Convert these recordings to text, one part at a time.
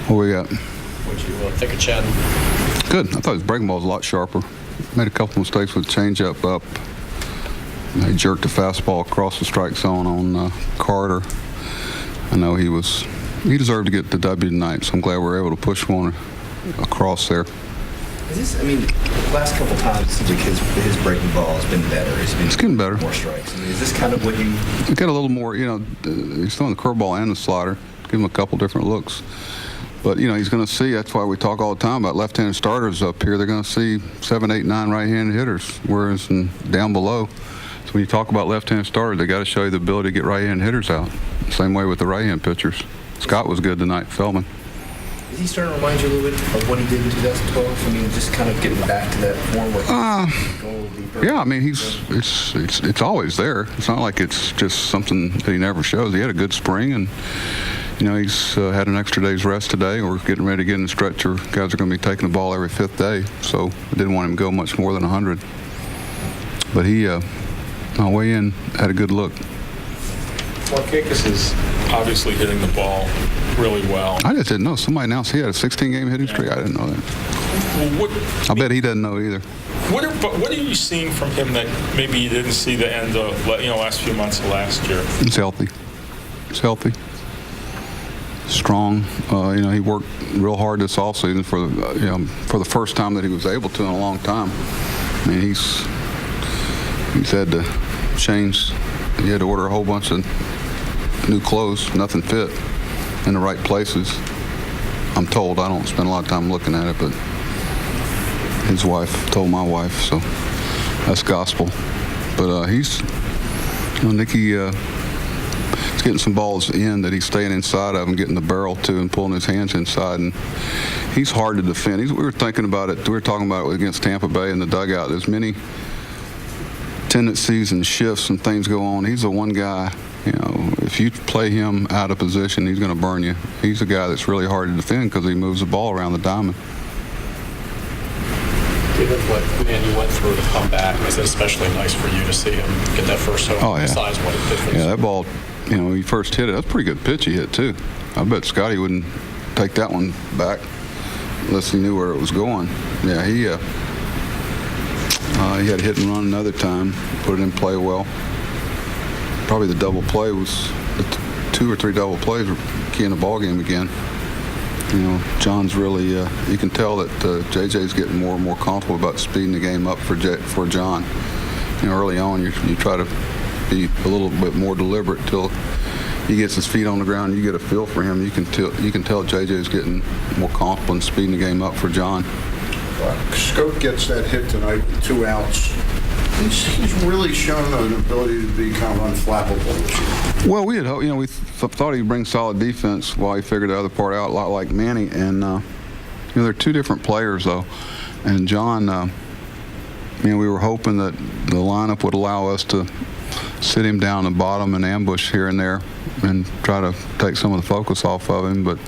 What we got? What'd you think of Chad? Good. I thought his breaking ball was a lot sharper. Made a couple mistakes with changeup up. He jerked a fastball across the strike zone on Carter. I know he deserved to get the W tonight, so I'm glad we were able to push one across there. The last couple times it seems like his breaking ball has been better. It's getting better. More strikes. Is this kind of what you... We got a little more, he's throwing the curveball and the slider. Give him a couple different looks. But, he's going to see, that's why we talk all the time about left-handed starters up here. They're going to see 7, 8, 9 right-handed hitters, whereas down below. So when you talk about left-handed starters, they got to show you the ability to get right-handed hitters out. Same way with the right-hand pitchers. Scott was good tonight, Feldman. Is he starting to remind you a little bit of what he did in 2012? Just kind of getting back to that form where he's going a little deeper. Yeah, it's always there. It's not like it's just something that he never shows. He had a good spring, and he's had an extra day's rest today. We're getting ready to get in the stretcher. Guys are going to be taking the ball every 5th day, so I didn't want him to go much more than 100. But he, on the way in, had a good look. Markakis is obviously hitting the ball really well. I just didn't know. Somebody announced he had a 16-game hitting streak. I didn't know that. Well, I bet he doesn't know either. What are you seeing from him that maybe you didn't see the end of last few months of last year? He's healthy. Strong. He worked real hard this offseason for the first time that he was able to in a long time. He's had to change. He had to order a whole bunch of new clothes. Nothing fit in the right places. I'm told. I don't spend a lot of time looking at it, but his wife told my wife, so that's gospel. But Nicky is getting some balls in that he's staying inside of and getting the barrel to and pulling his hands inside, and he's hard to defend. We were thinking about it. We were talking about it against Tampa Bay in the dugout. There's many tendencies and shifts and things go on. He's the one guy, if you play him out of position, he's going to burn you. He's a guy that's really hard to defend because he moves the ball around the diamond. Given what you went through to come back, is it especially nice for you to see him get that first home? Oh, yeah. Besides what it did for Yeah, that ball, he first hit it. That's a pretty good pitch he hit, too. I bet Scotty wouldn't take that one back unless he knew where it was going. Yeah, he had a hit and run another time, put it in play well. Probably the double play was, the 2 or 3 double plays were key in the ball game again. John's really, you can tell that JJ's getting more and more comfortable about speeding the game up for John. Early on, you try to be a little bit more deliberate till he gets his feet on the ground. You get a feel for him. You can tell JJ's getting more comfortable in speeding the game up for John. Scope gets that hit tonight with 2 outs. He's really shown an ability to be kind of unflappable. Well, we had hoped, we thought he'd bring solid defense while he figured the other part out, a lot like Manny. And they're 2 different players though. And John, we were hoping that the lineup would allow us to sit him down the bottom and ambush here and there and try to take some of the focus off of him. But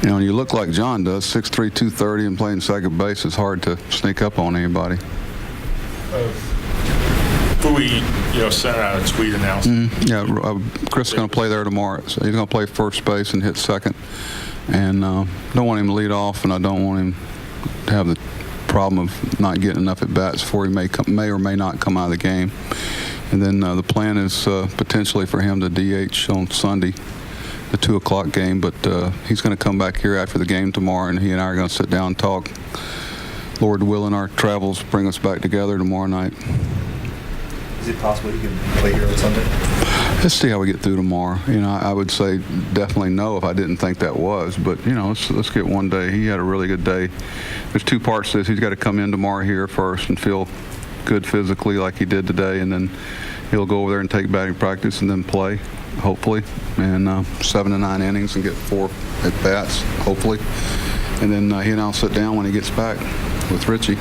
when you look like John does, 6'3", 230, and playing second base, it's hard to sneak up on anybody. Bowie, sent out a tweet announcing. Chris is going to play there tomorrow. So he's going to play first base and hit second. And don't want him to lead off, and I don't want him to have the problem of not getting enough at bats before he may or may not come out of the game. And then the plan is potentially for him to DH on Sunday, the 2 o'clock game. But he's going to come back here after the game tomorrow, and he and I are going to sit down and talk. Lord willing, our travels bring us back together tomorrow night. Is it possible you can play here on Sunday? Let's see how we get through tomorrow. I would say definitely no if I didn't think that was. But, let's get one day. He had a really good day. There's 2 parts to this. He's got to come in tomorrow here first and feel good physically like he did today. And then he'll go over there and take batting practice and then play, hopefully. And 7 to 9 innings and get 4 at-bats, hopefully. And then he and I'll sit down when he gets back with Richie.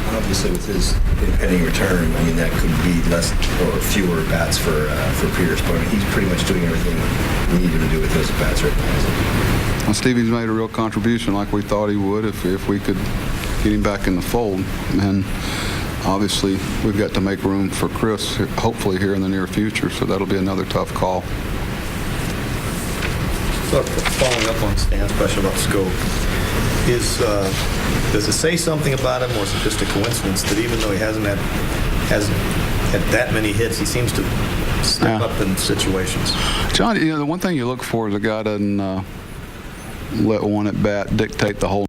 Obviously, with his impending return, that could be less or fewer bats for Pierce, but he's pretty much doing everything we need him to do with those bats right now. Well, Stevie's made a real contribution like we thought he would if we could get him back in the fold. And obviously, we've got to make room for Chris, hopefully here in the near future, so that'll be another tough call. Sort of following up on Stan's question about scope, does it say something about him, or is it just a coincidence that even though he hasn't had that many hits, he seems to step up in situations? John, the one thing you look for is a guy doesn't let one at bat dictate the whole.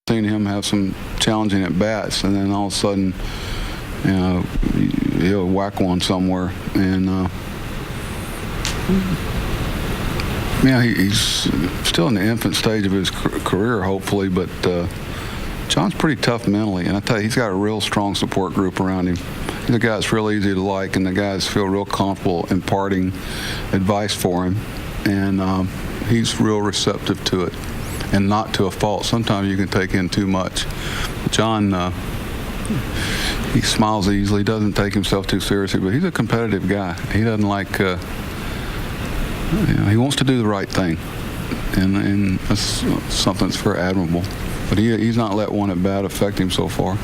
Seen him have some challenging at bats, and then all of a sudden, he'll whack one somewhere, and he's still in the infant stage of his career, hopefully, but John's pretty tough mentally, and I tell you, he's got a real strong support group around him. He's a guy that's real easy to like, and the guys feel real comfortable imparting advice for him, and he's real receptive to it, and not to a fault. Sometimes you can take in too much. John, he smiles easily, doesn't take himself too seriously, but he's a competitive guy. He doesn't like, he wants to do the right thing, and that's something that's very admirable. But he's not let one at bat affect him so far.